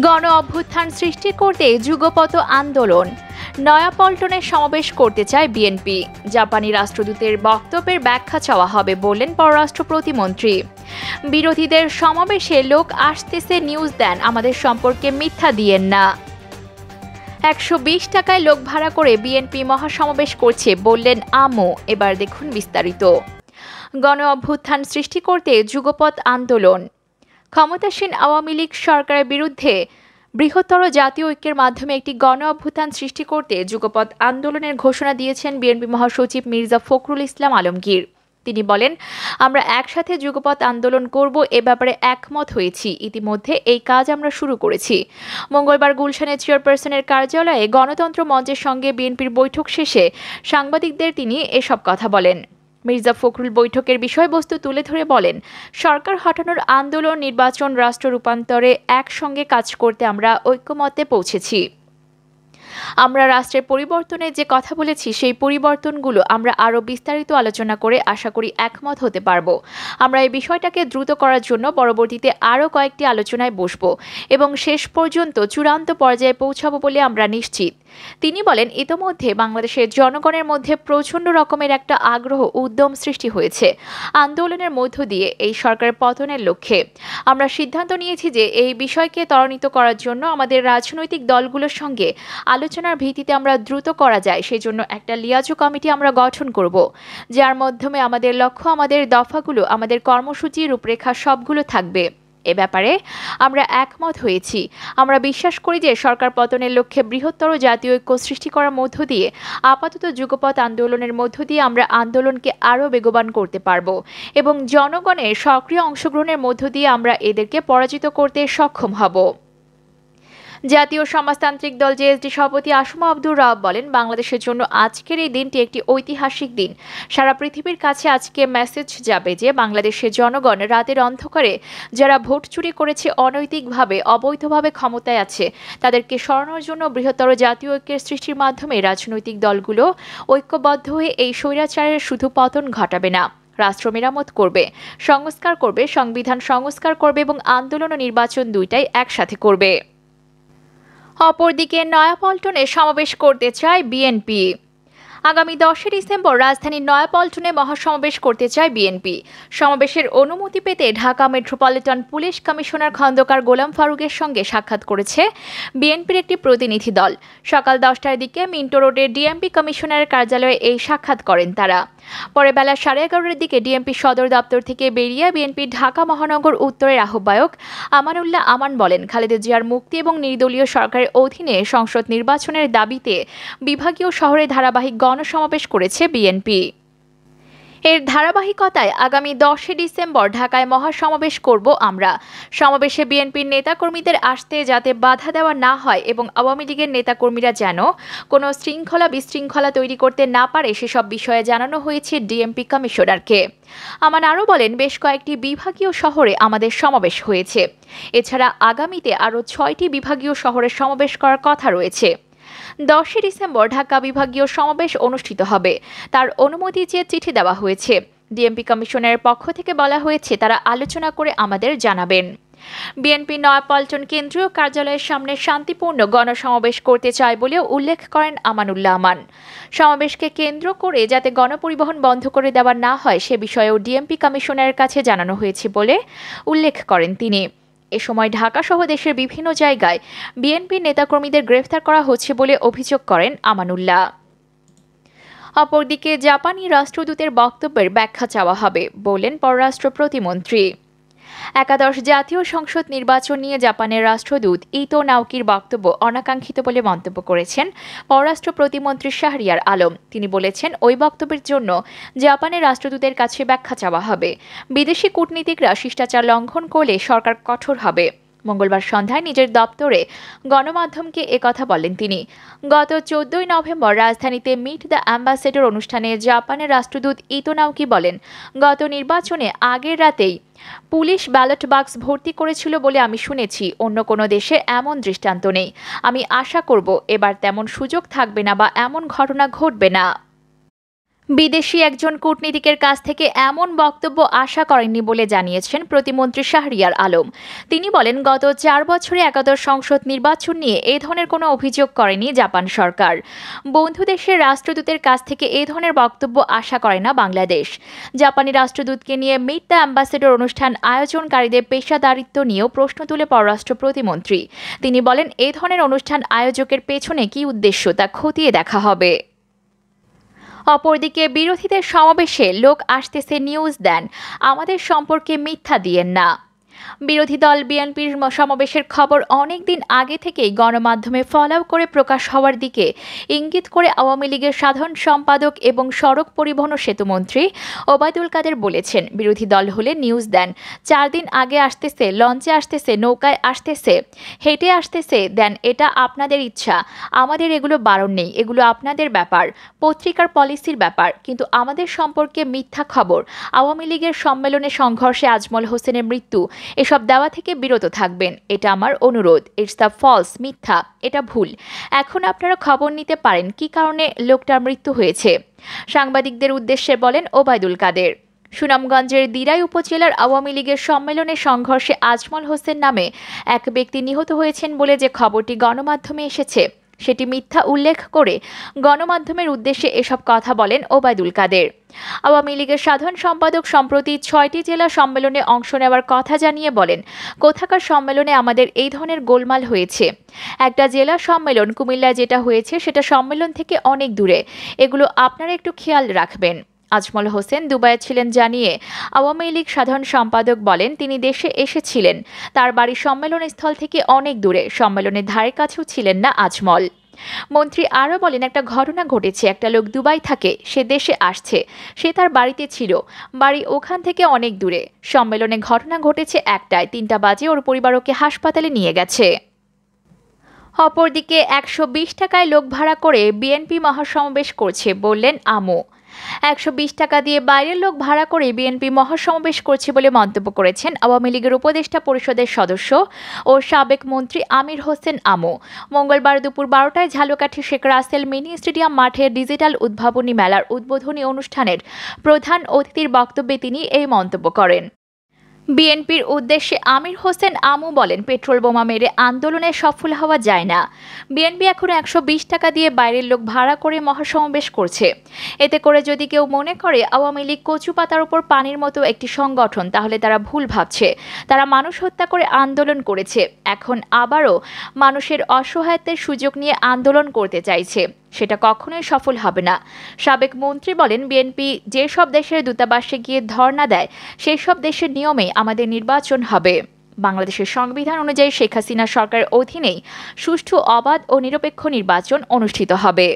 গণ অভ্যুত্থান সৃষ্টি করতে যুগপৎ আন্দোলন, নয়াপল্টনে সমাবেশ করতে চায় বিএনপি। জাপানি রাষ্ট্রদূতের বক্তব্যের ব্যাখ্যা চাওয়া হবে বললেন পররাষ্ট্র প্রতিমন্ত্রী। বিরোধীদের সমাবেশে লোক আসতেছে নিউজ দেন, আমাদের সম্পর্কে মিথ্যা দিয়েন না। 120 টাকায় লোক ভাড়া করে বিএনপি মহাসমাবেশ করছে বললেন আমো। এবার দেখুন বিস্তারিত। গণ অভ্যুত্থান সৃষ্টি করতে যুগপৎ আন্দোলন। ক্ষমতাসীন আওয়ামী লীগ সরকারের বিরুদ্ধে বৃহত্তর জাতীয় ঐক্যের মাধ্যমে একটি গণ অভ্যুত্থান সৃষ্টি করতে যুগপৎ আন্দোলনের ঘোষণা দিয়েছেন বিএনপি মহাসচিব মির্জা ফখরুল ইসলাম আলমগীর। তিনি বলেন, আমরা একসাথে যুগপৎ আন্দোলন করব, এ ব্যাপারে একমত হয়েছি। ইতিমধ্যে এই কাজ আমরা শুরু করেছি। মঙ্গলবার গুলশানের চেয়ারপারসনের কার্যালয়ে গণতন্ত্র মঞ্চের সঙ্গে বিএনপির বৈঠক শেষে সাংবাদিকদের তিনি এসব কথা বলেন। মির্জা ফখরুল বৈঠকের বিষয়বস্তু তুলে ধরে বলেন, সরকার হটানোর আন্দোলন, নির্বাচন, রাষ্ট্র রূপান্তরে একসঙ্গে কাজ করতে আমরা ঐক্যমত্যে পৌঁছেছি। আমরা রাষ্ট্রের পরিবর্তনে যে কথা বলেছি সেই পরিবর্তনগুলো আমরা আরও বিস্তারিত আলোচনা করে আশা করি একমত হতে পারব। আমরা এই বিষয়টাকে দ্রুত করার জন্য পরবর্তীতে আরও কয়েকটি আলোচনায় বসব এবং শেষ পর্যন্ত চূড়ান্ত পর্যায়ে পৌঁছাবো বলে আমরা নিশ্চিত। তিনি বলেন, ইতোমধ্যে বাংলাদেশের জনগণের মধ্যে প্রচণ্ড রকমের একটা আগ্রহ, উদ্যম সৃষ্টি হয়েছে আন্দোলনের মধ্য দিয়ে এই সরকারের পতনের লক্ষ্যে। আমরা সিদ্ধান্ত নিয়েছি যে এই বিষয়কে ত্বরান্বিত করার জন্য আমাদের রাজনৈতিক দলগুলোর সঙ্গে আলোচনার ভিত্তিতে আমরা দ্রুত করা যায় সেই জন্য একটা লিয়াজো কমিটি আমরা গঠন করব, যার মাধ্যমে আমাদের লক্ষ্য, আমাদের দফাগুলো, আমাদের কর্মসূচি, রূপরেখা সবগুলো থাকবে। এ ব্যাপারে আমরা একমত হয়েছি। আমরা বিশ্বাস করি যে সরকার পতনের লক্ষ্যে বৃহত্তর জাতীয় ঐক্য সৃষ্টি করার মধ্য দিয়ে, আপাতত যুগপৎ আন্দোলনের মধ্য দিয়ে আমরা আন্দোলনকে আরও বেগবান করতে পারব এবং জনগণের সক্রিয় অংশগ্রহণের মধ্য দিয়ে আমরা এদেরকে পরাজিত করতে সক্ষম হব। জাতীয় সমাজতান্ত্রিক দল জেএসডি সভাপতি আসম আব্দুর রাব বলেন, বাংলাদেশের জন্য আজকের এই দিনটি একটি ঐতিহাসিক দিন। সারা পৃথিবীর কাছে আজকে মেসেজ যাবে যে বাংলাদেশের জনগণ রাতের অন্ধকারে যারা ভোট চুরি করেছে, অনৈতিকভাবে, অবৈধভাবে ক্ষমতায় আছে, তাদেরকে সরানোর জন্য বৃহত্তর জাতীয় ঐক্যের সৃষ্টির মাধ্যমে রাজনৈতিক দলগুলো ঐক্যবদ্ধ হয়ে এই স্বৈরাচারের শুধু পতন ঘটাবে না, রাষ্ট্র মেরামত করবে, সংস্কার করবে, সংবিধান সংস্কার করবে এবং আন্দোলন ও নির্বাচন দুইটাই একসাথে করবে। অপরদিকে নয়াপল্টনে সমাবেশ করতে চায় বিএনপি। আগামী 10 ডিসেম্বর রাজধানীর নয়াপল্টনে মহাসমাবেশ করতে চায় বিএনপি। সমাবেশের অনুমতি পেতে Dhaka metropolitan police commissioner Khandakar Golam ফারুকের সঙ্গে সাক্ষাৎ করেছে বিএনপির একটি প্রতিনিধি দল। সকাল 10টার দিকে মিন্টো রোডের ডিএমপি কমিশনারের কার্যালয়ে এই সাক্ষাৎ করেন তারা। পরে বেলা 11:30টার দিকে ডিএমপি সদর দপ্তর থেকে বেরিয়ে বিএনপির ঢাকা মহানগর উত্তরের আহ্বায়ক আমানুল্লাহ আমান বলেন, খালেদা জিয়ার মুক্তি এবং নির্দলীয় সরকারের অধীনে সংসদ নির্বাচনের দাবিতে বিভাগীয় শহরে ধারাবাহিক গণসমাবেশ করেছে বিএনপি। এর ধারাবাহিকতায় আগামী 10 ডিসেম্বর ঢাকায় মহাসমাবেশ করব আমরা। সমাবেশে বিএনপির নেতাকর্মীদের আসতে যাতে বাধা দেওয়া না হয় এবং আওয়ামী লীগের নেতাকর্মীরা যেন কোনো শৃঙ্খলা বিশৃঙ্খলা তৈরি করতে না পারে সেসব বিষয়ে জানানো হয়েছে ডিএমপি কমিশনারকে। আমান আরও বলেন, বেশ কয়েকটি বিভাগীয় শহরে আমাদের সমাবেশ হয়েছে। এছাড়া আগামীতে আরও 6টি বিভাগীয় শহরে সমাবেশ করার কথা রয়েছে। 10 ডিসেম্বর ঢাকা বিভাগীয় সমাবেশ অনুষ্ঠিত হবে। তার অনুমতি চেয়ে চিঠি দেওয়া হয়েছে। ডিএমপি কমিশনের পক্ষ থেকে বলা হয়েছে তারা আলোচনা করে আমাদের জানাবেন। বিএনপি নয়াপল্টন কেন্দ্রীয় কার্যালয়ের সামনে শান্তিপূর্ণ গণসমাবেশ করতে চায় বলেও উল্লেখ করেন আমানুল্লাহ আমান। সমাবেশকে কেন্দ্র করে যাতে গণপরিবহন বন্ধ করে দেওয়া না হয় সে বিষয়েও ডিএমপি কমিশনারের কাছে জানানো হয়েছে বলে উল্লেখ করেন তিনি। এ সময় ঢাকাসহ দেশের বিভিন্ন জায়গায় বিএনপির নেতাকর্মীদের গ্রেফতার করা হচ্ছে বলে অভিযোগ করেন আমানুল্লাহ। অপরদিকে জাপানি রাষ্ট্রদূতের বক্তব্যের ব্যাখ্যা চাওয়া হবে বললেন পররাষ্ট্র প্রতিমন্ত্রী। একাদশ জাতীয় সংসদ নির্বাচন নিয়ে জাপানের রাষ্ট্রদূত ইতো নাওকির বক্তব্য অনাকাঙ্ক্ষিত বলে মন্তব্য করেছেন পররাষ্ট্র প্রতিমন্ত্রী শাহরিয়ার আলম। তিনি বলেছেন, ওই বক্তব্যের জন্য জাপানের রাষ্ট্রদূতের কাছে ব্যাখ্যা চাওয়া হবে। বিদেশি কূটনীতিকরা শিষ্টাচার লঙ্ঘন করলে সরকার কঠোর হবে। মঙ্গলবার সন্ধ্যায় নিজের দপ্তরে গণমাধ্যমকে একথা বলেন তিনি। গত 14 নভেম্বর রাজধানীতে মিট দ্য অ্যাম্বাসেডর অনুষ্ঠানে জাপানের রাষ্ট্রদূত ইতো নাওকি বলেন, গত নির্বাচনে আগের রাতেই পুলিশ ব্যালট বাক্স ভর্তি করেছিল বলে আমি শুনেছি। অন্য কোনো দেশে এমন দৃষ্টান্ত নেই। আমি আশা করব এবার তেমন সুযোগ থাকবে না বা এমন ঘটনা ঘটবে না। বিদেশি একজন কূটনীতিকের কাছ থেকে এমন বক্তব্য আশা করেননি বলে জানিয়েছেন প্রতিমন্ত্রী শাহরিয়ার আলম। তিনি বলেন, গত 4 বছরে একাদশ সংসদ নির্বাচন নিয়ে এ ধরনের কোনো অভিযোগ করেনি জাপান সরকার। বন্ধু দেশের রাষ্ট্রদূতের কাছ থেকে এ ধরনের বক্তব্য আশা করে না বাংলাদেশ। জাপানি রাষ্ট্রদূতকে নিয়ে মিট দ্য অ্যাম্বাসেডর অনুষ্ঠান আয়োজনকারীদের পেশাদারিত্ব নিয়েও প্রশ্ন তুলে পররাষ্ট্র প্রতিমন্ত্রী। তিনি বলেন, এ ধরনের অনুষ্ঠান আয়োজকের পেছনে কী উদ্দেশ্য তা খতিয়ে দেখা হবে। অপরদিকে বিরোধীদের সমাবেশে লোক আসতেছে নিউজ দেন, আমাদের সম্পর্কে মিথ্যা দিয়েন না। বিরোধী দল বিএনপির সমাবেশের খবর অনেক দিন আগে থেকেই গণমাধ্যমে ফলাও করে প্রকাশ হওয়ার দিকে ইঙ্গিত করে আওয়ামী লীগের সাধারণ সম্পাদক এবং সড়ক পরিবহন ও সেতুমন্ত্রী ওবায়দুল কাদের বলেছেন, বিরোধী দল হলে নিউজ দেন, 4 দিন আগে আসতেছে, লঞ্চে আসতেছে, নৌকায় আসতেছে, হেঁটে আসতেছে, দেন, এটা আপনাদের ইচ্ছা, আমাদের এগুলো বারণ নেই, এগুলো আপনাদের ব্যাপার, পত্রিকার পলিসির ব্যাপার, কিন্তু আমাদের সম্পর্কে মিথ্যা খবর, আওয়ামী লীগের সম্মেলনে সংঘর্ষে আজমল হোসেনের মৃত্যু, এসব দেওয়া থেকে বিরত থাকবেন, এটা আমার অনুরোধ। ইটস দ্য ফলস, মিথ্যা, এটা ভুল। এখন আপনারা খবর নিতে পারেন কি কারণে লোকটার মৃত্যু হয়েছে। সাংবাদিকদের উদ্দেশ্যে বলেন ওবায়দুল কাদের। সুনামগঞ্জের দিরাই উপজেলার আওয়ামী লীগের সম্মেলনে সংঘর্ষে আজমল হোসেন নামে এক ব্যক্তি নিহত হয়েছেন বলে যে খবরটি গণমাধ্যমে এসেছে সেটি মিথ্যা উল্লেখ করে গণমাধ্যমের উদ্দেশ্যে এসব কথা বলেন ওবায়দুল কাদের। আওয়ামী লীগের সাধারণ সম্পাদক সম্প্রতি 6টি জেলা সম্মেলনে অংশ নেওয়ার কথা জানিয়ে বলেন, কোথাকার সম্মেলনে আমাদের এই ধরনের গোলমাল হয়েছে। একটা জেলা সম্মেলন কুমিল্লায় যেটা হয়েছে সেটা সম্মেলন থেকে অনেক দূরে, এগুলো আপনারা একটু খেয়াল রাখবেন। আজমল হোসেন দুবাইয়ে ছিলেন জানিয়ে আওয়ামী লীগ সাধারণ সম্পাদক বলেন, তিনি দেশে এসেছিলেন, তার বাড়ি সম্মেলনস্থল থেকে অনেক দূরে, সম্মেলনের ধারে কাছেও ছিলেন না আজমল। মন্ত্রী আরও বলেন, একটা ঘটনা ঘটেছে, একটা লোক দুবাই থাকে, সে দেশে আসছে, সে তার বাড়িতে ছিল, বাড়ি ওখান থেকে অনেক দূরে, সম্মেলনে ঘটনা ঘটেছে 1টায়, 3টা বাজে ওর পরিবার ওকে হাসপাতালে নিয়ে গেছে। অপরদিকে 120 টাকায় লোক ভাড়া করে বিএনপি মহাসমাবেশ করছে বললেন আমু। 120 টাকা দিয়ে বাইরের লোক ভাড়া করে বিএনপি মহাসমাবেশ করছে বলে মন্তব্য করেছেন আওয়ামী লীগের উপদেষ্টা পরিষদের সদস্য ও সাবেক মন্ত্রী আমির হোসেন আমু। মঙ্গলবার দুপুর 12টায় ঝালকাঠি শেখ রাসেল মিনি স্টেডিয়াম মাঠে ডিজিটাল উদ্ভাবনী মেলার উদ্বোধনী অনুষ্ঠানের প্রধান অতিথির বক্তব্যে তিনি এই মন্তব্য করেন। বিএনপির উদ্দেশ্যে আমির হোসেন আমু বলেন, পেট্রোল বোমা মেরে আন্দোলনে সফল হওয়া যায় না। বিএনপি এখন 120 টাকা দিয়ে বাইরের লোক ভাড়া করে মহাসমাবেশ করছে। এতে করে যদি কেউ মনে করে আওয়ামী লীগ কচু পাতার উপর পানির মতো একটি সংগঠন, তাহলে তারা ভুল ভাবছে। তারা মানুষ হত্যা করে আন্দোলন করেছে, এখন আবারও মানুষের অসহায়ত্বের সুযোগ নিয়ে আন্দোলন করতে চাইছে, সেটা কখনোই সফল হবে না। সাবেক মন্ত্রী বলেন, বিএনপি যেসব দেশের দূতাবাসে গিয়ে ধর্ণা দেয় সেই সব দেশের নিয়মে আমাদের নির্বাচন হবে। বাংলাদেশের সংবিধান অনুযায়ী শেখ হাসিনা সরকারের অধীনেই সুষ্ঠু, অবাধ ও নিরপেক্ষ নির্বাচন অনুষ্ঠিত হবে।